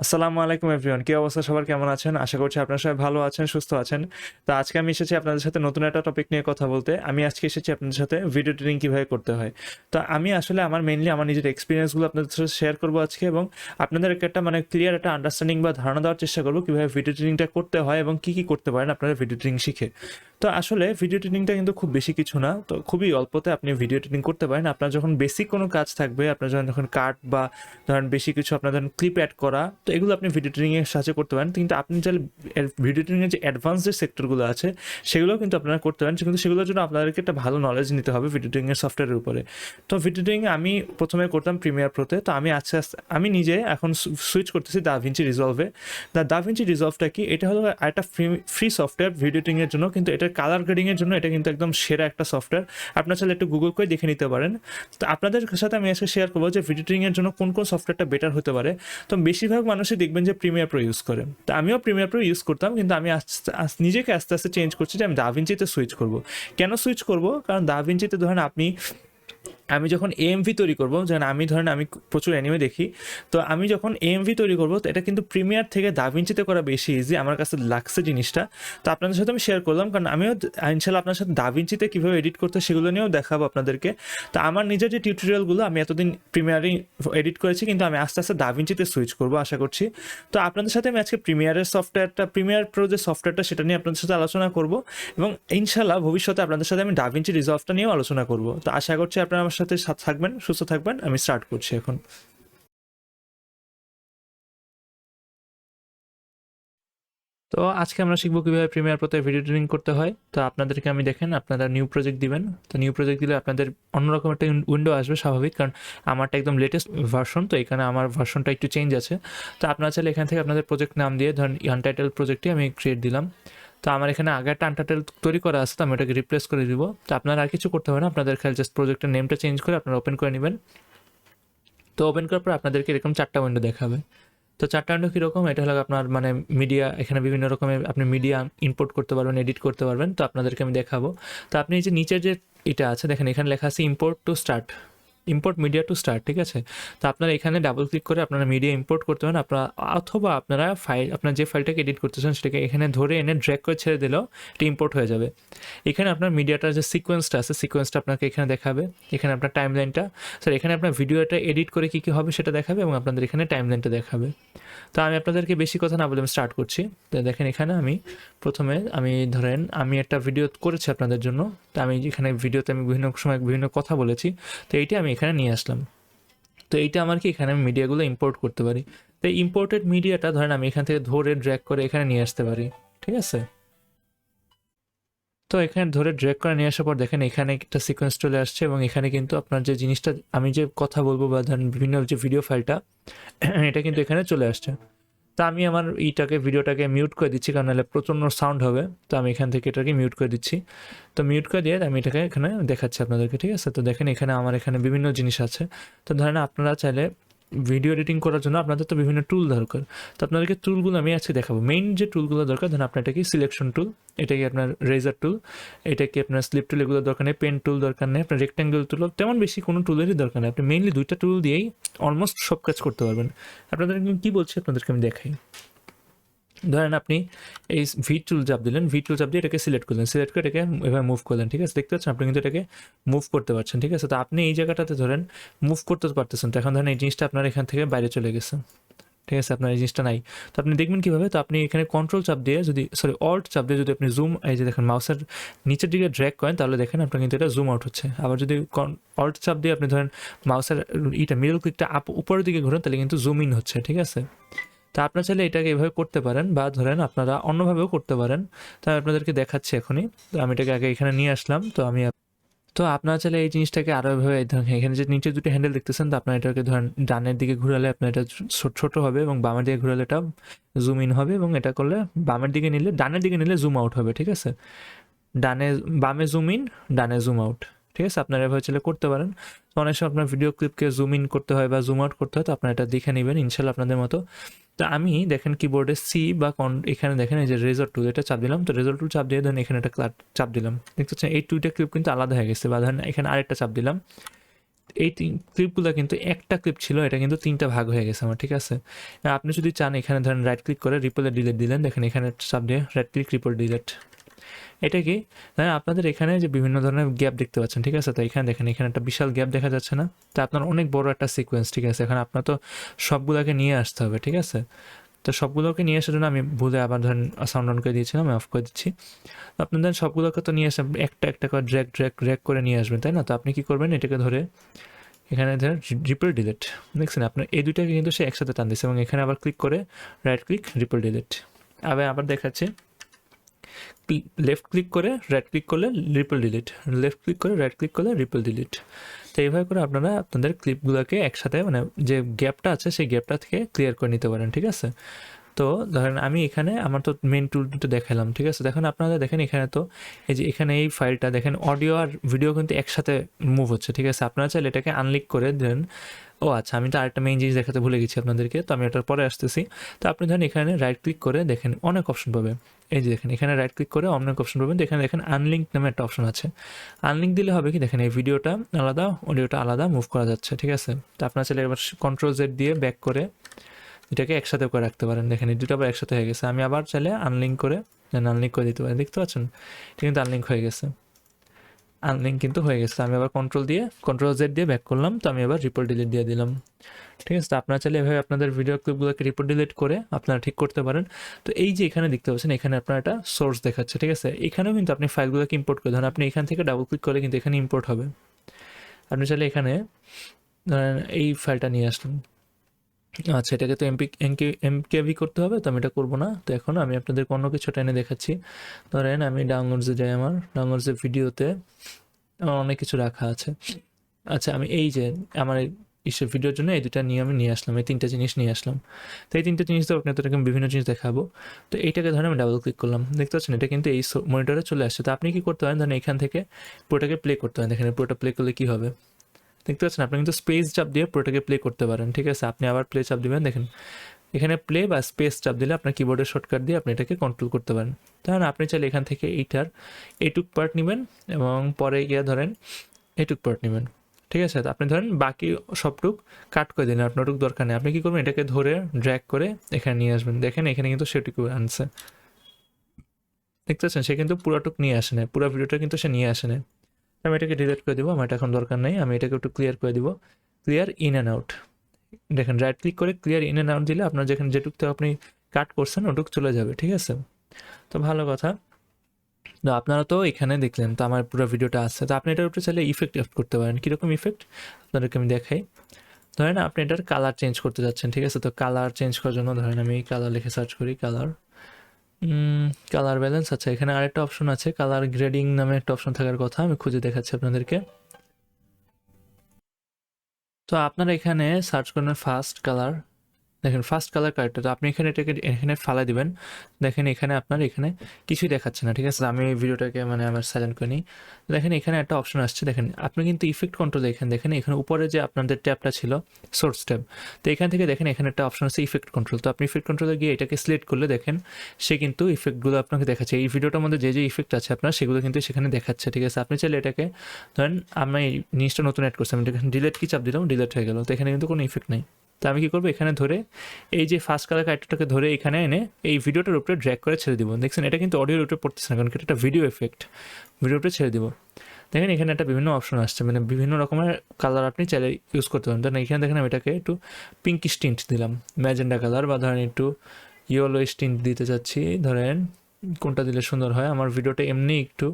আসসালামু আলাইকুম এভরিওয়ান, কি অবস্থা সবার, কেমন আছেন? আশা করছি আপনারা সবাই ভালো আছেন, সুস্থ আছেন। তো আজকে আমি এসেছি আপনাদের সাথে নতুন একটা টপিক নিয়ে কথা বলতে। আমি আজকে এসেছি আপনাদের সাথে ভিডিও এডিটিং কীভাবে করতে হয়। তো আমি আসলে মেইনলি আমার নিজের এক্সপিরিয়েন্সগুলো আপনাদের সাথে শেয়ার করবো আজকে, এবং আপনাদেরকে একটা ক্লিয়ার একটা আন্ডারস্ট্যান্ডিং বা ধারণা দেওয়ার চেষ্টা করবো কীভাবে ভিডিও এডিটিংটা করতে হয় এবং কী কী করতে পারেন আপনারা ভিডিও এডিটিং শিখে। তো আসলে ভিডিও এডিটিংটা কিন্তু খুব বেশি কিছু না, তো খুবই অল্পতে আপনি ভিডিও এডিটিং করতে পারেন। আপনার যখন বেসিক কোনো কাজ থাকবে, আপনার যখন কাট বা ধরেন বেশি কিছু আপনার ধরেন ক্লিপ অ্যাড করা, তো এগুলো আপনি ভিডিও এডিটিংয়ের সাহায্যে করতে পারেন। কিন্তু আপনি চাইলে ভিডিও এডিটিংয়ের যে অ্যাডভান্স যে সেক্টরগুলো আছে সেগুলোও কিন্তু আপনারা করতে পারেন, কিন্তু সেগুলোর জন্য আপনাদেরকে একটা ভালো নলেজ নিতে হবে ভিডিও এডিটিংয়ের সফটওয়্যারের উপরে। তো ভিডিও এডিটিং আমি প্রথমে করতাম প্রিমিয়ার প্রোতে, তো আমি আস্তে আস্তে আমি নিজে এখন সুইচ করতেছি দাভিঞ্চি রিজলভে। দাভিঞ্চি রিজলভটা কি, এটা হলো একটা ফ্রি সফটওয়্যার ভিডিও এডিটিংয়ের জন্য, কিন্তু এটার কালার গ্রেডিংয়ের জন্য এটা কিন্তু একদম সেরা একটা সফটওয়্যার। আপনার চাইলে একটু গুগল করে দেখে নিতে পারেন। তো আপনাদের সাথে আমি আজকে শেয়ার করবো যে ভিডিও এডিটিংয়ের জন্য কোন কোন সফটওয়্যারটা বেটার হতে পারে। তো বেশিরভাগ মানুষই দেখবেন যে প্রিমিয়ার প্রো ইউজ করে, তো আমিও প্রিমিয়ার প্রো ইউজ করতাম, কিন্তু আমি নিজেকে আস্তে আস্তে চেঞ্জ করছি যে আমি দাভিঞ্চিতে সুইচ করব। কেন সুইচ করব? কারণ দাভিঞ্চিতে ধরেন আমি যখন এএমভি তৈরি করবো, যেমন আমি প্রচুর অ্যানিমে দেখি, তো আমি যখন এএমভি তৈরি করবো, তো এটা কিন্তু প্রিমিয়ার থেকে দাভিঞ্চিতে করা বেশি ইজি আমার কাছে লাগছে জিনিসটা। তো আপনাদের সাথে আমি শেয়ার করলাম, কারণ আমিও ইনশাল্লাহ আপনার সাথে দাভিঞ্চিতে কীভাবে এডিট করতে সেগুলো নিয়েও দেখাবো আপনাদেরকে। তো আমার নিজের যে টিউটোরিয়ালগুলো আমি এতদিন প্রিমিয়ারই এডিট করেছি, কিন্তু আমি আস্তে আস্তে দাভিঞ্চিতে সুইচ করবো আশা করছি। তো আপনাদের সাথে আমি আজকে প্রিমিয়ার প্রো যে সফটওয়্যারটা সেটা নিয়ে আপনাদের সাথে আলোচনা করবো, এবং ইনশাল্লাহ ভবিষ্যতে আপনাদের সাথে আমি দাভিঞ্চি রিজলভটা নিয়েও আলোচনা করবো। তো আশা করছি আপনারা আমার সাথে থাকবেন, সুস্থ থাকবেন। আমি স্টার্ট করছি এখন। তো আজকে আমরা শিখবো কিভাবে প্রিমিয়ার প্রোতে ভিডিও এডিটিং করতে হয়। তো আপনাদেরকে আমি দেখেন, আপনারা নিউ প্রজেক্ট দিবেন। তো নিউ প্রজেক্ট দিলে আপনাদের অন্যরকম একটা উইন্ডো আসবে স্বাভাবিক, কারণ আমারটা একদম লেটেস্ট ভার্সন, তো এখানে আমার ভার্সনটা একটু চেঞ্জ আছে। তো আপনারা চাইলে এখান থেকে আপনাদের প্রজেক্ট নাম দিয়ে ধরেন আনটাইটেল প্রজেক্টটি আমি ক্রিয়েট দিলাম। তো আমার এখানে আগে একটা আনটাইটেল তৈরি করা আছে, তো আমি এটাকে রিপ্লেস করে দিব। তো আপনারা আর কিছু করতে হবে না, আপনাদের খেয়াল জাস্ট প্রজেক্টের নেমটা চেঞ্জ করে আপনারা ওপেন করে নেবেন। তো ওপেন করার পর আপনাদেরকে এরকম 4টা উইন্ডো দেখাবে। তো 4টা উইন্ডো কীরকম, এটা হলো আপনার মিডিয়া, এখানে বিভিন্ন রকমের আপনি মিডিয়া ইম্পোর্ট করতে পারবেন, এডিট করতে পারবেন। তো আপনাদেরকে আমি দেখাবো। তো আপনি এই যে নিচের যে এটা আছে দেখেন, এখানে লেখা আছে ইম্পোর্ট মিডিয়া টু স্টার্ট, ঠিক আছে। তো আপনারা এখানে ডাবল ক্লিক করে আপনারা মিডিয়া ইম্পোর্ট করতে পারেন, অথবা আপনারা আপনার যে ফাইলটাকে এডিট করতেছেন সেটাকে এখানে ধরে এনে ড্র্যাগ করে ছেড়ে দিলেও এটা ইম্পোর্ট হয়ে যাবে। এখানে আপনার মিডিয়াটার যে সিকোয়েন্সটা আছে, সিকোয়েন্সটা আপনাকে এখানে দেখাবে। এখানে আপনার টাইমলাইনটা, স্যার এখানে আপনার ভিডিওটা এডিট করে কী কী হবে সেটা দেখাবে, এবং আপনাদের এখানে টাইমলাইনটা দেখাবে। তো আমি আপনাদেরকে বেশি কথা না বলে আমি স্টার্ট করছি। তো দেখেন এখানে প্রথমে আমি একটা ভিডিও করেছি আপনাদের জন্য। তো আমি এখানে ভিডিওতে আমি বিভিন্ন সময় বিভিন্ন কথা বলেছি, তো এইটা আমি এখানে নিয়ে আসলাম। তো এইটা আমার কি, এখানে আমি মিডিয়াগুলো ইম্পোর্ট করতে পারি। তো ইম্পোর্টেড মিডিয়াটা ধরেন আমি এখান থেকে ধরে ড্র্যাগ করে এখানে নিয়ে আসতে পারি, ঠিক আছে। তো এখানে ধরে ড্র্যাগ করে নিয়ে আসার পর দেখেন এখানে একটা সিকোয়েন্স চলে আসছে, এবং এখানে কিন্তু আপনার যে জিনিসটা আমি যে কথা বলবো বা ধরেন বিভিন্ন যে ভিডিও ফাইলটা এটা কিন্তু এখানে চলে আসছে। তো আমি আমার ভিডিওটাকে মিউট করে দিচ্ছি, কারণ নাহলে প্রচণ্ড সাউন্ড হবে। তো আমি এখান থেকে এটাকে মিউট করে দিচ্ছি। তো মিউট করে দিয়ে আমি এটাকে এখানে দেখাচ্ছি আপনাদেরকে, ঠিক আছে। তো দেখেন আমার এখানে বিভিন্ন জিনিস আছে। তো ধরেন আপনারা চাইলে ভিডিও এডিটিং করার জন্য আপনাদের তো বিভিন্ন টুল দরকার। তো আপনাদেরকে টুলগুলো আমি আজকে দেখাবো। মেইন যে টুলগুলো দরকার, ধরেন আপনার এটা কি সিলেকশন টুল, এটা কি আপনার রেজার টুল, এটা কি আপনার স্লিপ টুল, এগুলো দরকার নেই। পেন টুল দরকার নেই, আপনার রেক্ট্যাঙ্গেল টুল, তেমন বেশি কোনো টুলেরই দরকার নেই। আপনি মেইনলি 2টা টুল দিয়েই অলমোস্ট সব কাজ করতে পারবেন। আপনাদেরকে কী বলছি আপনাদেরকে আমি দেখাই। ধরেন আপনি এই ভি টুল চাপ দিয়ে এটাকে সিলেক্ট করলেন, সিলেক্ট করে এটাকে এভাবে মুভ করলেন, ঠিক আছে। দেখতে পাচ্ছেন আপনি কিন্তু এটাকে মুভ করতে পারছেন, ঠিক আছে। তো আপনি এই জায়গাটাতে ধরেন মুভ করতে পারতেছেন। তো এখন ধরেন এই জিনিসটা আপনার এখান থেকে বাইরে চলে গেছে, ঠিক আছে, আপনার এই জিনিসটা নাই। তো আপনি দেখবেন কীভাবে, তো আপনি এখানে কন্ট্রোল চাপ দিয়ে অল্ট চাপ দিয়ে যদি আপনি জুম, এই যে দেখেন মাউসের নিচের দিকে ড্র্যাগ করেন, তাহলে দেখেন আপনার কিন্তু এটা জুম আউট হচ্ছে। আবার যদি অল্ট চাপ দিয়ে আপনি ধরেন মাউসের মিডল ক্লিকটা উপরের দিকে ঘুরেন, তাহলে কিন্তু জুম ইন হচ্ছে, ঠিক আছে। তা আপনারা চাইলে এটাকে এভাবে করতে পারেন, বা ধরেন আপনারা অন্যভাবেও করতে পারেন। তো আমি আপনাদেরকে দেখাচ্ছি এখনই। তো আমি এটাকে আগে এখানে নিয়ে আসলাম। তো আপনারা চাইলে এই জিনিসটাকে আরও এভাবে ধরেন এখানে যে নিচে দুটো হ্যান্ডেল দেখতেছেন, তো আপনার এটাকে ধরেন ডানের দিকে ঘুরালে আপনার এটা ছোট হবে, এবং বামের দিকে ঘুরালে এটা জুম ইন হবে, এবং এটা করলে ডানের দিকে নিলে জুম আউট হবে, ঠিক আছে। বামে জুম ইন, ডানে জুম আউট, ঠিক আছে। আপনারা এভাবে চাইলে করতে পারেন। তো অনেক সময় আপনার ভিডিও ক্লিপকে জুম ইন করতে হয় বা জুম আউট করতে হয়, তো আপনারা এটা দেখে নেবেন ইনশাল্লাহ আপনাদের মতো। তো আমি দেখেন কিবোর্ডে সি বা এখানে দেখেন এই যে রেজার টুল, এটা চাপ দিলাম। তো রেজার টুল চাপ দিয়ে ধরেন এখানে একটা চাপ দিলাম, দেখতে পাচ্ছেন এই 2টা ক্লিপ কিন্তু আলাদা হয়ে গেছে। বা ধরেন এখানে আরেকটা চাপ দিলাম, এই ক্লিপগুলো কিন্তু একটা ক্লিপ ছিল, এটা কিন্তু 3টা ভাগ হয়ে গেছে আমার, ঠিক আছে। আপনি যদি চান এখানে ধরেন রাইট ক্লিক করে রিপলে ডিলিট দিলেন, দেখেন এখানে চাপ দিয়ে রাইট ক্লিক রিপল ডিলিট। এটা কি আপনাদের এখানে যে বিভিন্ন ধরনের গ্যাপ দেখতে পাচ্ছেন, ঠিক আছে। তো এখানে দেখেন এখানে একটা বিশাল গ্যাপ দেখা যাচ্ছে না, তো আপনার অনেক বড় একটা সিকোয়েন্স, ঠিক আছে। এখন আপনার তো সবগুলোকে নিয়ে আসতে হবে, ঠিক আছে। তো সবগুলোকে নিয়ে আসার জন্য আমি ভুলে আবার ধরেন সাউন্ড অন করে দিয়েছিলাম, আমি অফ করে দিচ্ছি। তো আপনাদের সবগুলোকে তো নিয়ে আসেন, একটা একটা করে ড্র্যাগ করে নিয়ে আসবেন, তাই না। তো আপনি কী করবেন, এটাকে ধরে এখানে ধরেন রিপল ডিলিট, দেখছেন আপনার এই দুটাকে কিন্তু সে একসাথে টান দিচ্ছে, এবং এখানে আবার ক্লিক করে রাইট ক্লিক রিপল ডিলিট। আবার দেখাচ্ছে লেফট ক্লিক করে রাইট ক্লিক করলে রিপল ডিলিট, লেফট ক্লিক করে রাইট ক্লিক করলে রিপল ডিলিট। তো এইভাবে করে আপনারা আপনাদের ক্লিপগুলোকে একসাথে মানে যে গ্যাপটা আছে সেই গ্যাপটা থেকে ক্লিয়ার করে নিতে পারেন, ঠিক আছে। তো ধরেন আমি এখানে আমার তো মেন টুল দুটো দেখালাম, ঠিক আছে। দেখেন আপনারা দেখেন এখানে তো এই যে এখানে এই ফাইলটা দেখেন অডিও আর ভিডিও কিন্তু একসাথে মুভ হচ্ছে, ঠিক আছে। আপনারা চাইলে এটাকে আনলিক করে দেন। ও আচ্ছা, আমি তো আরেকটা মেইন জিনিস দেখাতে ভুলে গেছি আপনাদেরকে, তো আমি এটার পরে আসতেছি। তো আপনি ধরেন এখানে রাইট ক্লিক করে দেখেন অনেক অপশন পাবেন, এই যে দেখেন এখানে রাইট ক্লিক করে অনেক অপশন পাবেন। তো এখানে দেখেন আনলিঙ্ক নামে একটা অপশন আছে। আনলিঙ্ক দিলে হবে কি, দেখেন এই ভিডিওটা আলাদা অডিওটা আলাদা মুভ করা যাচ্ছে, ঠিক আছে। তো আপনার চাইলে এবার কন্ট্রোল জেড দিয়ে ব্যাক করে এটাকে একসাথে করে রাখতে পারেন। দেখেন এই দুটো আবার একসাথে হয়ে গেছে। আমি আবার চাইলে আনলিঙ্ক করে আনলিঙ্ক করে দিতে পারি, দেখতে পাচ্ছেন এটা কিন্তু আনলিঙ্ক হয়ে গেছে, আনলিঙ্ক কিন্তু হয়ে গেছে। আমি আবার কন্ট্রোল জেড দিয়ে ব্যাক করলাম, তো আমি আবার রিপোর্ট ডিলিট দিয়ে দিলাম, ঠিক আছে। তো আপনারা চাইলে এভাবে আপনাদের ভিডিও ক্লিপগুলোকে রিপোর্ট ডিলিট করে আপনারা ঠিক করতে পারেন। তো এই যে এখানে দেখতে পাচ্ছেন এখানে আপনার একটা সোর্স দেখাচ্ছে, ঠিক আছে। এখানেও কিন্তু আপনি ফাইলগুলোকে ইম্পোর্ট করে ধরেন আপনি এখান থেকে ডাবল ক্লিক করলে কিন্তু এখানে ইম্পোর্ট হবে। আপনি চাইলে এখানে ধরেন এই ফাইলটা নিয়ে আসলেন, আচ্ছা এটাকে তো এমকেভি করতে হবে, তো আমি এটা করবো না। তো এখন আমি আপনাদের অন্য কিছু টেনে দেখাচ্ছি। ধরেন আমি ডাউনলোডসে যাই, আমার ডাউনলোডসের ভিডিওতে আমার অনেক কিছু রাখা আছে। আচ্ছা আমি এই যে আমার ভিডিওর জন্য এই দুটা নিয়ে আমি নিয়ে আসলাম, এই 3টা জিনিস নিয়ে আসলাম। তো এই 3টা জিনিস তো আপনাদের বিভিন্ন জিনিস দেখাবো। তো এইটাকে ধরেন আমি ডাবল ক্লিক করলাম, দেখতে পাচ্ছেন এটা কিন্তু এই মনিটরে চলে আসছে। তো আপনি কি করতে পারেন, ধরেন এখান থেকে পুরোটাকে প্লে করতে পারেন। দেখেন পুরোটা প্লে করলে কী হবে দেখতে পাচ্ছেন, আপনি কিন্তু স্পেস চাপ দিয়ে পুরোটাকে প্লে করতে পারেন, ঠিক আছে। আপনি আবার প্লে চাপ দিবেন, দেখেন এখানে প্লে বা স্পেস চাপ দিলে আপনার কিবোর্ডের শর্টকাট দিয়ে আপনি এটাকে কন্ট্রোল করতে পারেন। তাহলে আপনি চাইলে এখান থেকে এইটার এইটুক পার্ট নেবেন এবং পরে গিয়ে ধরেন এইটুক পার্ট নেবেন, ঠিক আছে। তো আপনি ধরেন বাকি সবটুক কাট করে দিলেন, আপনারটুক দরকার নেই। আপনি কী করবেন, এটাকে ধরে ড্র্যাগ করে এখানে নিয়ে আসবেন। দেখেন এখানে কিন্তু সেটুকু আনছে, দেখতে পাচ্ছেন সে কিন্তু পুরোটুক নিয়ে আসে না, পুরো ভিডিওটা কিন্তু সে নিয়ে আসে না। আমি এটাকে ডিলিট করে দেবো, আমার এটা এখন দরকার নেই। আমি এটাকে একটু ক্লিয়ার করে দিব, ক্লিয়ার ইন অ্যান্ড আউট। দেখেন রাইট ক্লিক করে ক্লিয়ার ইন অ্যান্ড আউট দিলে আপনার যেখানে যেটুকতে আপনি কাট করছেন ওটুক চলে যাবে, ঠিক আছে। তো ভালো কথা। তো আপনারা তো এখানে দেখলেন, তো আমার পুরো ভিডিওটা আছে। তো আপনি এটার উপরে চাইলে ইফেক্ট অ্যাড করতে পারেন। কীরকম ইফেক্ট আপনাদেরকে আমি দেখাই। ধরেন আপনি এটার কালার চেঞ্জ করতে যাচ্ছেন, ঠিক আছে। তো কালার চেঞ্জ করার জন্য ধরেন আমি কালার লিখে সার্চ করি, কালার ব্যালেন্স। আচ্ছা এখানে আরেকটা অপশন আছে, কালার গ্রেডিং নামে একটা অপশন থাকার কথা, আমি খুঁজে দেখাচ্ছি আপনাদেরকে। তো আপনারা এখানে সার্চ করবেন ফার্স্ট কালার, দেখেন ফার্স্ট কালার কারেক্টটা। তো আপনি এটাকে এখানে ফালা দিবেন। দেখেন এখানে আপনার এখানে কিছুই দেখাচ্ছে না, ঠিক আছে। আমি এই ভিডিওটাকে আমার সাইলেন্ট করে নিই। দেখেন এখানে একটা অপশন আসছে, দেখেন আপনি কিন্তু ইফেক্ট কন্ট্রোলে দেখেন এখানে উপরে যে আপনাদের ট্যাবটা ছিল সোর্স ট্যাব, তো এখান থেকে দেখেন এখানে একটা অপশন আছে ইফেক্ট কন্ট্রোল। তো আপনি ইফেক্ট কন্ট্রোলে গিয়ে এটাকে সিলেক্ট করলে দেখেন সে কিন্তু ইফেক্টগুলো আপনাকে দেখাচ্ছে। এই ভিডিওটার মধ্যে যে ইফেক্ট আছে আপনার সেগুলো কিন্তু সেখানে দেখাচ্ছে, ঠিক আছে। আপনি চাইলে এটাকে ধরেন আমি এই জিনিসটা নতুন অ্যাড করছি, আমি ডিলেট কি চাপ দিলাম, ডিলেট হয়ে গেল। তো এখানে কিন্তু কোনো ইফেক্ট নেই। তো আমি কী করবো, এখানে ধরে এই যে ফার্স্ট কালার ক্যারেক্টারটাকে ধরে এখানে এনে এই ভিডিওটার উপরে ড্র্যাগ করে ছেড়ে দিব। দেখছেন এটা কিন্তু অডিওর উপরে পড়তেছে না, কারণ এটা একটা ভিডিও এফেক্ট, ভিডিওর উপরে ছেড়ে দিব। দেখেন এখানে একটা বিভিন্ন অপশন আসছে, বিভিন্ন রকমের কালার আপনি চাইলে ইউজ করতে পারেন। ধরেন এখানে দেখেন আমি এটাকে একটু পিঙ্কিশ টিন্ট দিলাম, ম্যাজেন্ডা কালার, বা ধরেন একটু ইয়েলো টিন্ট দিতে চাচ্ছি। ধরেন কোনটা দিলে সুন্দর হয়, আমার ভিডিওটা এমনি একটু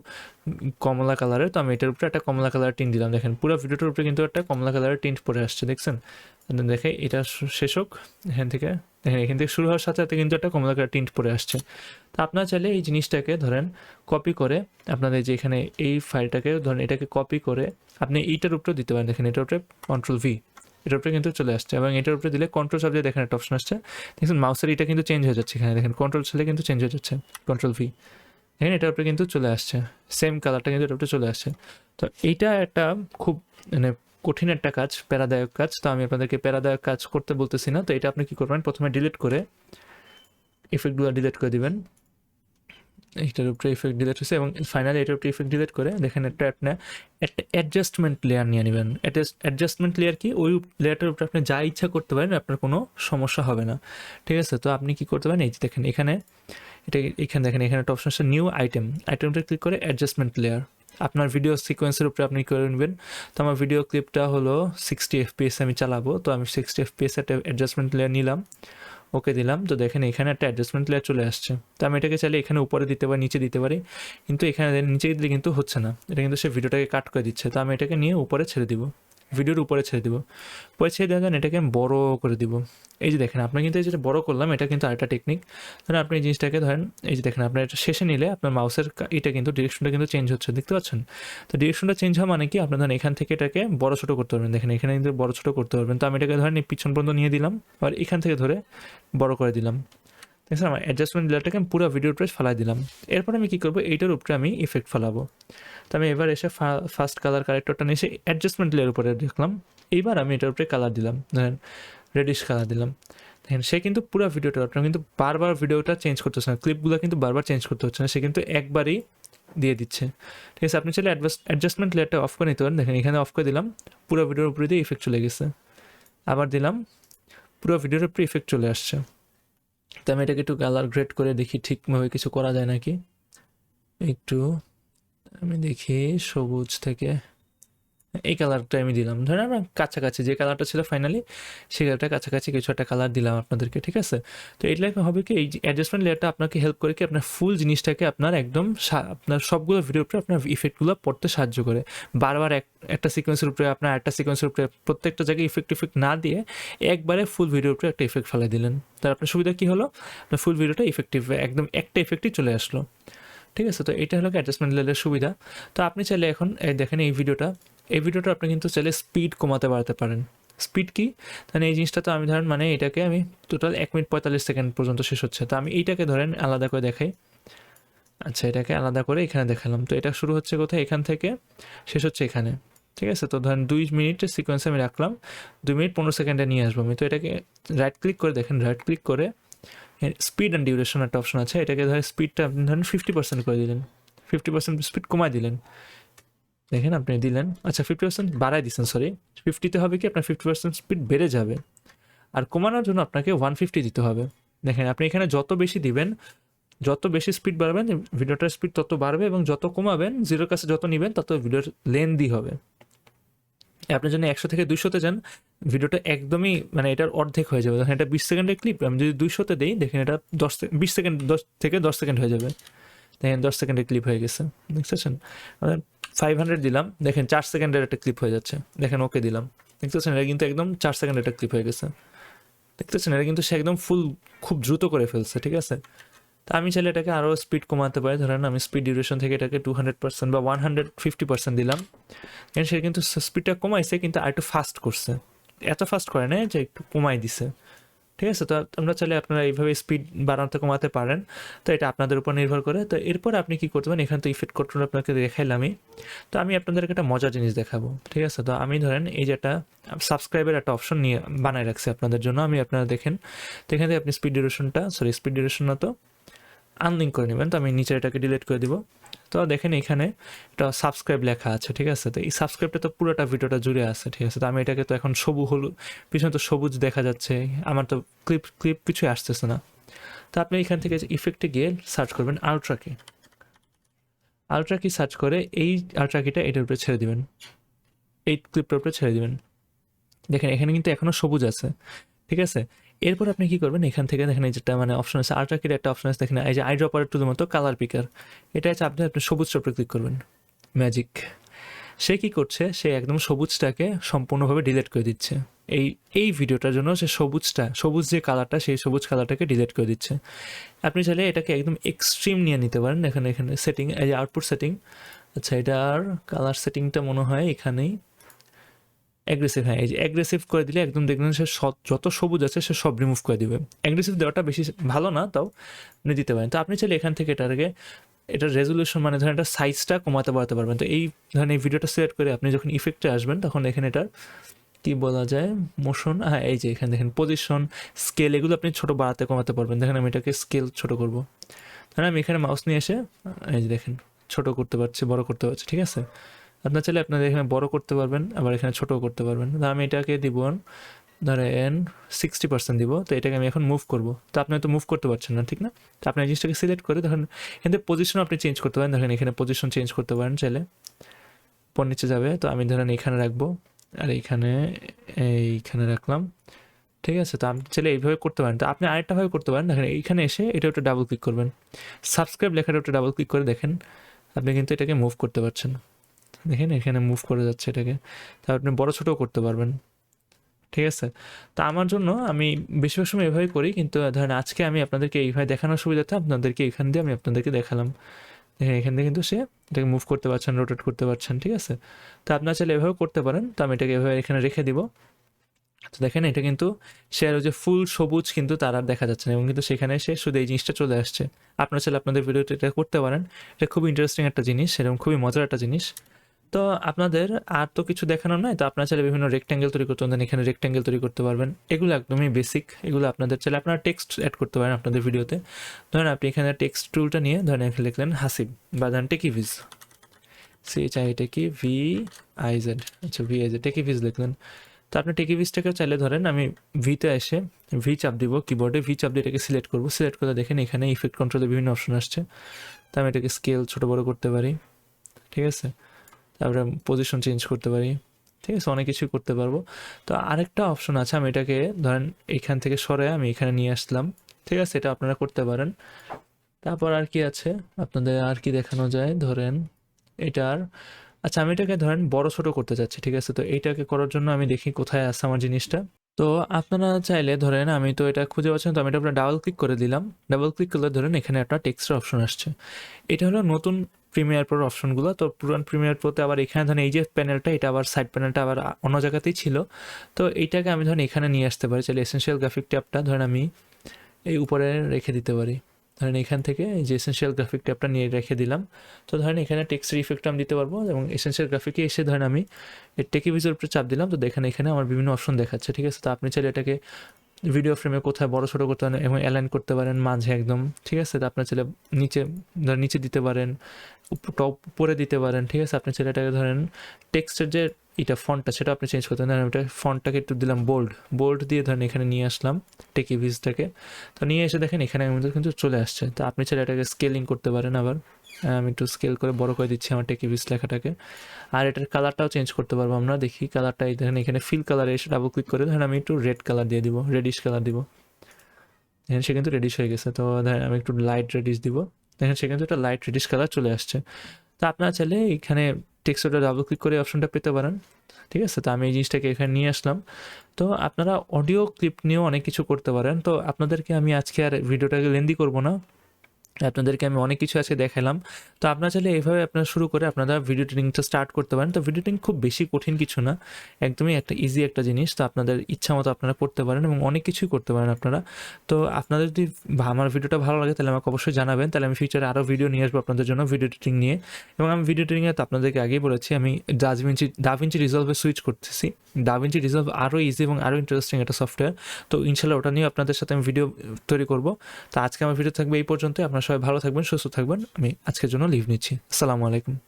কমলা কালারের, তো আমি এটার উপরে একটা কমলা কালার টিন্ট দিলাম। দেখেন পুরো ভিডিওটার উপরে কিন্তু একটা কমলা কালারের টিন্ট পরে আসছে, দেখছেন। দেখে এটা শেষ হোক, এখান থেকে দেখেন এখান থেকে শুরু হওয়ার সাথে সাথে কিন্তু একটা কমলা কালার টিন্ট পরে আসছে। তো আপনারা চাইলে এই জিনিসটাকে ধরেন কপি করে আপনাদের যে এখানে এই ফাইলটাকে ধরেন এটাকে কপি করে আপনি এইটার উপরেও দিতে পারেন। দেখেন এটার উপরে কন্ট্রোল ভি, এটার উপরে কিন্তু চলে আসছে, এবং এটার উপরে দিলে কন্ট্রোল চাপ দিয়ে দেখেন একটা অপশন আসছে, দেখুন মাউসের এটা কিন্তু চেঞ্জ হয়ে যাচ্ছে। এখানে দেখেন কন্ট্রোল ছেলে কিন্তু চেঞ্জ হয়ে যাচ্ছে, কন্ট্রোল ভি, দেখেন এটার উপরে কিন্তু চলে আসছে, সেম কালারটা কিন্তু এটার উপরে চলে আসছে। তো এইটা একটা খুব কঠিন একটা কাজ, প্যারাদায়ক কাজ। তো আমি আপনাদেরকে প্যারাদায়ক কাজ করতে বলতেছি না। তো এটা আপনি কী করবেন, প্রথমে ডিলিট করে ইফেক্টগুলো ডিলিট করে দিবেন। এইটার উপরে ইফেক্ট ডিলিট হয়েছে এবং ফাইনালি এটার উপরে ইফেক্ট ডিলিট করে দেখেন একটা একটা অ্যাডজাস্টমেন্ট লেয়ার নিয়ে নেবেন। অ্যাডজাস্টমেন্ট লেয়ার কি, ওই লেয়ারটার উপরে আপনি যা ইচ্ছা করতে পারেন, আপনার কোনো সমস্যা হবে না, ঠিক আছে। তো আপনি কি করতে পারেন, এই যে দেখেন এখানে এখানে দেখেন এখানে একটা অপশন আছে নিউ আইটেমটা ক্লিক করে অ্যাডজাস্টমেন্ট লেয়ার আপনার ভিডিও সিকোয়েন্সের উপরে আপনি করে নেবেন। তো আমার ভিডিও ক্লিপটা হলো 60 FPS আমি চালাবো, তো আমি 60 FPS একটা অ্যাডজাস্টমেন্ট লেয়ার নিলাম, ওকে দিলাম। তো দেখেন এখানে একটা অ্যাডজাস্টমেন্ট লেয়ার চলে আসছে। তো আমি এটাকে চাইলে এখানে উপরে দিতে পারি, নিচে দিতে পারি, কিন্তু এখানে নিচে দিলে কিন্তু হচ্ছে না, এটা কিন্তু সে ভিডিওটাকে কাট করে দিচ্ছে। তো আমি এটাকে নিয়ে উপরে ছেড়ে দিব, ভিডিওর উপরে ছেড়ে দিব, পরে ছেড়ে দেওয়া এটাকে আমি বড় করে দিব। এই যে দেখেন আপনার কিন্তু এই যেটা বড় করলাম, এটা কিন্তু আরেকটা টেকনিক। ধরেন আপনি এই জিনিসটাকে ধরেন, এই যে দেখেন আপনার এটা শেষে নিলে আপনার মাউসের এটা কিন্তু ডিরেকশনটা কিন্তু চেঞ্জ হচ্ছে, দেখতে পাচ্ছেন। তো ডিরেকশনটা চেঞ্জ হওয়া মানে কি, আপনার ধরেন এখান থেকে এটাকে বড় ছোটো করতে পারবেন, দেখেন এখানে কিন্তু বড় ছোটো করতে পারবেন। তো আমি এটাকে ধরেন পিছন পর্যন্ত নিয়ে দিলাম, আর এখান থেকে ধরে বড় করে দিলাম, ঠিক আছে। আমার অ্যাডজাস্টমেন্ট লেয়ারটাকে আমি পুরো ভিডিওর উপরে ফেলাই দিলাম। এরপর আমি কী করবো, এইটার উপরে আমি ইফেক্ট ফেলাবো। তো আমি এবার এসে ফার্স্ট কালার কারেক্টরটা নিয়ে এসে অ্যাডজাস্টমেন্ট লেয়ার উপরে দেখলাম, এইবার আমি এটার উপরে কালার দিলাম, ধরেন রেডিশ কালার দিলাম। দেখেন সে কিন্তু পুরো ভিডিওটা, আপনার কিন্তু বারবার ভিডিওটা চেঞ্জ করতে হচ্ছে না, ক্লিপগুলো কিন্তু বারবার চেঞ্জ করতে হচ্ছে না, সে কিন্তু একবারই দিয়ে দিচ্ছে, ঠিক আছে। আপনি চাইলে অ্যাডজাস্টমেন্ট লেয়ারটা অফ করে নিতে পারেন, দেখেন এখানে অফ করে দিলাম, পুরো ভিডিওর উপরে দিয়ে ইফেক্ট চলে গেছে। আবার দিলাম, পুরো ভিডিওর উপরে ইফেক্ট চলে আসছে। তো আমি এটাকে একটু কালার গ্রেড করে দেখি ঠিকভাবে কিছু করা যায় নাকি, একটু আমি দেখি সবুজ থেকে এই কালারটা আমি দিলাম, ধরেন আমরা কাছাকাছি যে কালারটা ছিল ফাইনালি সেই কালারটা কাছাকাছি কিছু একটা কালার দিলাম আপনাদেরকে, ঠিক আছে। তো এইটা হবে কি, এই অ্যাডজাস্টমেন্ট লেয়ারটা আপনাকে হেল্প করে কি আপনার ফুল জিনিসটাকে আপনার একদম আপনার সবগুলো ভিডিওর উপরে আপনার ইফেক্টগুলো পড়তে সাহায্য করে। বারবার একটা সিকোয়েন্সের উপরে আপনার একটা সিকোয়েন্সের উপরে প্রত্যেকটা জায়গায় ইফেক্ট না দিয়ে একবারে ফুল ভিডিওর উপরে একটা ইফেক্ট ফেলে দিলেন, তার আপনার সুবিধা কী হলো, আপনার ফুল ভিডিওটা ইফেক্টিভ একদম একটা ইফেক্টই চলে আসলো, ঠিক আছে। তো এটা হলো অ্যাডজাস্টমেন্ট লেয়ারের সুবিধা। তো আপনি চাইলে এখন দেখেন এই ভিডিওটা আপনি কিন্তু চাইলে স্পিড কমাতে বাড়াতে পারেন। স্পিড কি, তাহলে এই জিনিসটা তো আমি ধরেন মানে এটাকে আমি টোটাল 1 মিনিট 45 সেকেন্ড পর্যন্ত শেষ হচ্ছে, তো আমি এইটাকে ধরেন আলাদা করে দেখাই। আচ্ছা এটাকে আলাদা করে এখানে দেখালাম, তো এটা শুরু হচ্ছে কোথায়, এখান থেকে শেষ হচ্ছে এখানে, ঠিক আছে। তো ধরেন 2 মিনিটের সিকোয়েন্সে আমি রাখলাম, 2 মিনিট 15 সেকেন্ডে নিয়ে আসবো আমি। তো এটাকে রাইট ক্লিক করে দেখেন, রাইট ক্লিক করে স্পিড অ্যান্ড ডিউরেশন একটা অপশন আছে, এটাকে ধরেন স্পিডটা আপনি ধরেন 50% করে দিলেন, 50% স্পিড কমায় দিলেন, দেখেন আপনি দিলেন, আচ্ছা 50% বাড়ায় দিচ্ছেন, সরি 50তে হবে কি আপনার 50% স্পিড বেড়ে যাবে, আর কমানোর জন্য আপনাকে 150 দিতে হবে। দেখেন আপনি এখানে যত বেশি দিবেন, যত বেশি স্পিড বাড়াবেন ভিডিওটার স্পিড তত বাড়বে, এবং যত কমাবেন জিরোর কাছে যত নেবেন তত ভিডিওর লেন্দি হবে। আপনি যদি 100 থেকে 200-তে যান, ভিডিওটা একদমই মানে এটার অর্ধেক হয়ে যাবে। দেখেন এটা 20 সেকেন্ডের ক্লিপ, আমি যদি 200-তে দিই দেখেন এটা 20 সেকেন্ড, 10 থেকে 10 সেকেন্ড হয়ে যাবে। দেখেন 10 সেকেন্ডের ক্লিপ হয়ে গেছে, দেখতেছেন। 500 দিলাম, দেখেন 4 সেকেন্ডের একটা ক্লিপ হয়ে যাচ্ছে, দেখেন ওকে দিলাম, দেখতেছেন এটা কিন্তু একদম 4 সেকেন্ডের একটা ক্লিপ হয়ে গেছে, দেখতেছেন এটা কিন্তু সে একদম ফুল খুব দ্রুত করে ফেলছে, ঠিক আছে। তা আমি চাইলে এটাকে আরও স্পিড কমাতে পারি, ধরেন আমি স্পিড ডিউরেশন থেকে এটাকে 200% বা 150% দিলাম, সে কিন্তু স্পিডটা কমাইছে কিন্তু আর একটু ফাস্ট করছে, এত ফাস্ট করে না যে একটু কমাই দিছে, ঠিক আছে। তো আমরা চাইলে আপনারা এইভাবে স্পিড বাড়াতে কমাতে পারেন, তো এটা আপনাদের উপর নির্ভর করে। তো এরপর আপনি কী করতে পারেন, এখানে তো ইফেক্ট কন্ট্রোল আপনাকে দেখাইলামই, তো আমি আপনাদেরকে একটা মজার জিনিস দেখাবো, ঠিক আছে। তো আমি ধরেন এই যে একটা সাবস্ক্রাইবের একটা অপশন নিয়ে বানায় রাখছি আপনাদের জন্য, আমি আপনারা দেখেন। তো এখানে আপনি স্পিড ডিউরেশন না তো আনলিঙ্ক করে নেবেন। তো আমি নিচে এটাকে ডিলিট করে দিব। তো দেখেন এখানে একটা সাবস্ক্রাইব লেখা আছে, ঠিক আছে। তো এই সাবস্ক্রাইবটা তো পুরোটা ভিডিওটা জুড়ে আছে, ঠিক আছে। তো আমি এটাকে তো এখন হলুদ পিছনে তো সবুজ দেখা যাচ্ছে, আমার তো ক্লিপ কিছুই আসতেছে না। তো আপনি এখান থেকে ইফেক্টে গিয়ে সার্চ করবেন আলট্রা কি সার্চ করে এই আলট্রা কিটা এটার উপরে ছেড়ে দিবেন, এই ক্লিপটার উপরে ছেড়ে দিবেন। দেখেন এখানে কিন্তু এখনও সবুজ আছে, ঠিক আছে। এরপর আপনি কি করবেন, এখান থেকে দেখেন এই যেটা মানে অপশন আছে আলট্রা কির একটা অপশন আছে, দেখেন এই যে আই ড্রপার টু মতো কালার পিকার, এটা হচ্ছে আপনি সবুজটার উপরে ক্লিক করবেন, ম্যাজিক। সে কি করছে, সে একদম সবুজটাকে সম্পূর্ণভাবে ডিলিট করে দিচ্ছে। এই ভিডিওটার জন্য সে সবুজ যে কালারটা, সেই সবুজ কালারটাকে ডিলিট করে দিচ্ছে। আপনি চাইলে এটাকে একদম এক্সট্রিম নিয়ে নিতে পারেন, এখানে সেটিং, এই যে আউটপুট সেটিং, আচ্ছা এটার কালার সেটিংটা মনে হয় এখানেই অ্যাগ্রেসিভ, হ্যাঁ এই যে অ্যাগ্রেসিভ করে দিলে একদম দেখবেন সে যত সবুজ আছে সে সব রিমুভ করে দিবে। অ্যাগ্রেসিভ দেওয়াটা বেশি ভালো না, তাও আপনি দিতে পারেন। তো আপনি চাইলে এখান থেকে এটার রেজলিউশন মানে ধরেন এটা সাইজটা কমাতে বাড়াতে পারবেন। তো এই ধরেন এই ভিডিওটা সিলেক্ট করে আপনি যখন ইফেক্টে আসবেন তখন এখানে এটার কী বলা যায়, মোশন, হ্যাঁ এই যে এখানে দেখেন পজিশন, স্কেল, এগুলো আপনি ছোটো বাড়াতে কমাতে পারবেন। দেখেন আমি এটাকে স্কেল ছোটো করবো, ধরেন আমি এখানে মাউস নিয়ে এসে এই যে দেখেন ছোট করতে পারছি, বড় করতে পারছি, ঠিক আছে। আপনার চাইলে আপনাদের এখানে বড় করতে পারবেন, আবার এখানে ছোটও করতে পারবেন। তো আমি এটাকে দিব ধরেন 60% দিব। তো এটাকে আমি এখন মুভ করব, তো আপনি তো মুভ করতে পারছেন না, ঠিক না? তো আপনি এই জিনিসটাকে সিলেক্ট করে ধরেন এখান থেকে পজিশন আপনি চেঞ্জ করতে পারেন। দেখেন এখানে পজিশন চেঞ্জ করতে পারেন চাইলে, পর নিচে যাবে। তো আমি ধরেন এখানে রাখবো, আর এইখানে রাখলাম, ঠিক আছে। তো আপনি চাইলে এইভাবে করতে পারেন। তো আপনি আরেকটাভাবে করতে পারেন, দেখেন এইখানে এসে এটা একটা ডাবল ক্লিক করবেন, সাবস্ক্রাইব লেখাটা একটা ডাবল ক্লিক করে দেখেন আপনি কিন্তু এটাকে মুভ করতে পারছেন। দেখেন এখানে মুভ করে যাচ্ছে এটাকে। তা আপনি বড় ছোটও করতে পারবেন, ঠিক আছে। তা আমার জন্য আমি বেশিরভাগ সময় এভাবেই করি, কিন্তু ধরেন আজকে আমি আপনাদেরকে এইভাবে দেখানোর সুবিধাতে আপনাদেরকে এখান দিয়ে আমি আপনাদেরকে দেখালাম। দেখেন এখান থেকে কিন্তু সে এটাকে মুভ করতে পারছেন, রোটেট করতে পারছেন, ঠিক আছে। তো আপনার চাইলে এভাবে করতে পারেন। তো আমি এটাকে এভাবে এখানে রেখে দিব। তো দেখেন এটা কিন্তু সে আর যে ফুল সবুজ কিন্তু তার আর দেখা যাচ্ছে না, এবং কিন্তু সেখানে সে শুধু এই জিনিসটা চলে আসছে। আপনারা চাইলে আপনাদের ভিডিওতে এটা করতে পারেন। এটা খুবই ইন্টারেস্টিং একটা জিনিস, এরকম খুবই মজার একটা জিনিস। তো আপনাদের আর তো কিছু দেখানোর নাই, তো আপনারা চাইলে বিভিন্ন রেক্ট্যাঙ্গেল তৈরি করতে পারেন, এখানে রেক্ট্যাঙ্গেল তৈরি করতে পারবেন। এগুলো একদমই বেসিক, এগুলো আপনাদের চাইলে আপনারা টেক্সট অ্যাড করতে পারেন আপনাদের ভিডিওতে। ধরেন আপনি এখানে টেক্সট টুলটা নিয়ে ধরেন এখানে লিখলেন হাসিব, বা ধরেন টেকিভিজ, CHI TechieViz, আচ্ছা VIZ টেকিভিজ লিখলেন। তো আপনি টেকিভিজটাকে চাইলে ধরেন আমি ভিতে এসে ভি চাপ দিব, কিবোর্ডে ভি চাপ দিয়ে এটাকে সিলেক্ট করবো। সিলেক্ট করে দেখেন এখানে ইফেক্ট কন্ট্রোলে বিভিন্ন অপশন আসছে। তো আমি এটাকে স্কেল ছোটো বড়ো করতে পারি, ঠিক আছে। তারপরে পজিশন চেঞ্জ করতে পারি, ঠিক আছে, অনেক কিছুই করতে পারবো। তো আরেকটা অপশন আছে, আমি এটাকে ধরেন এইখান থেকে সরে আমি এখানে নিয়ে আসলাম, ঠিক আছে, এটা আপনারা করতে পারেন। তারপর আর কি আছে আপনাদের, আর কি দেখানো যায়, ধরেন এটার, আচ্ছা আমি এটাকে ধরেন বড় ছোট করতে চাচ্ছি, ঠিক আছে। তো এইটাকে করার জন্য আমি দেখি কোথায় আছে আমার জিনিসটা। তো আপনারা চাইলে ধরেন আমি তো এটা খুঁজে পাচ্ছেন, তো আমি এটা ডাবল ক্লিক করে দিলাম। ডাবল ক্লিক করলে ধরেন এখানে একটা টেক্সটের অপশন আসছে। এটা হলো নতুন প্রিমিয়ার প্রোর অপশনগুলো। তো পুরান প্রিমিয়ার প্রোতে আবার এখানে ধরেন এই যে প্যানেলটা, এটা আবার সাইড প্যানেলটা আবার অন্য জায়গাতেই ছিল। তো এইটাকে আমি ধরেন এখানে নিয়ে আসতে পারি চাইলে। এসেনশিয়াল গ্রাফিক ট্যাবটা ধরেন আমি এই উপরে রেখে দিতে পারি। ধরেন এখান থেকে এই যে এসেনশিয়াল গ্রাফিক ট্যাবটা নিয়ে রেখে দিলাম। তো ধরেন এখানে টেক্সটের ইফেক্ট আমি দিতে পারবো, এবং এসেনশিয়াল গ্রাফিকে এসে ধরেন আমি এই টেকিভিজের উপরে চাপ দিলাম। তো দেখেন এখানে আমার বিভিন্ন অপশন দেখাচ্ছে, ঠিক আছে। তো আপনি চাইলে এটাকে ভিডিও ফ্রেমে কোথায় বড় ছোটো করতে পারেন এবং অ্যালাইন করতে পারেন মাঝে একদম, ঠিক আছে। তো আপনার চাইলে নিচে ধরেন নিচে দিতে পারেন, টপ উপরে দিতে পারেন, ঠিক আছে। আপনি চাইলে এটাকে ধরেন টেক্সটের যে এটা ফন্টটা সেটা আপনি চেঞ্জ করতে পারেন। ওটা ফন্টটাকে একটু দিলাম বোল্ড দিয়ে ধরেন এখানে নিয়ে আসলাম টেকিভিজটাকে। তো নিয়ে এসে দেখেন এখানে আমাদের কিন্তু চলে আসছে। তো আপনি চাইলে এটাকে স্কেলিং করতে পারেন আবার। আমি একটু স্কেল করে বড় করে দিচ্ছি আমার টেকিভিজ লেখাটাকে। আর এটার কালারটাও চেঞ্জ করতে পারবো আমরা, দেখি কালারটা এই দেখেন এখানে ফিল কালারে এসে ডাবল ক্লিক করে ধরেন আমি একটু রেড কালার দিয়ে দিব, রেডিশ কালার দিব। দেখেন সে কিন্তু রেডিশ হয়ে গেছে। তো ধরেন আমি একটু লাইট রেডিশ দিব, দেখেন সে কিন্তু একটা লাইট রেডিশ কালার চলে আসছে। তো আপনারা চাইলে এখানে টেক্সটটা ডাবল ক্লিক করে অপশনটা পেতে পারেন, ঠিক আছে। তো আমি এই জিনিসটাকে এখানে নিয়ে আসলাম। তো আপনারা অডিও ক্লিপ নিয়েও অনেক কিছু করতে পারেন। তো আপনাদেরকে আমি আজকে আর ভিডিওটাকে লেন্দি করব না, আপনাদেরকে আমি অনেক কিছু আজকে দেখালাম। তো আপনারা চাইলে এইভাবে আপনারা শুরু করে আপনারা ভিডিও এডিটিংটা স্টার্ট করতে পারেন। তো ভিডিও এডিটিং খুব বেশি কঠিন কিছু না, একদমই একটা ইজি একটা জিনিস। তো আপনাদের ইচ্ছা মতো আপনারা করতে পারেন এবং অনেক কিছুই করতে পারেন আপনারা। তো আপনাদের যদি আমার ভিডিওটা ভালো লাগে তাহলে আমাকে অবশ্যই জানাবেন, তাহলে আমি ফিউচারে আরও ভিডিও নিয়ে আসবো আপনাদের জন্য ভিডিও এডিটিং নিয়ে। এবং আমি ভিডিও এডিটিংয়ে তো আপনাদেরকে আগেই বলেছি আমি ডাভিঞ্চি রিজলভে সুইচ করতেছি। ডাভিঞ্চি রিজলভ আরও ইজি এবং আরও ইন্টারেস্টিং একটা সফটওয়্যার। তো ইনশাল্লাহ ওটা নিয়ে আপনাদের সাথে আমি ভিডিও তৈরি করব। তো আজকে আমার ভিডিও থাকবে এই পর্যন্ত। আপনারা সবাই ভালো থাকবেন, সুস্থ থাকবেন। আমি আজকের জন্য লিভ নিচ্ছি। আসসালামু আলাইকুম।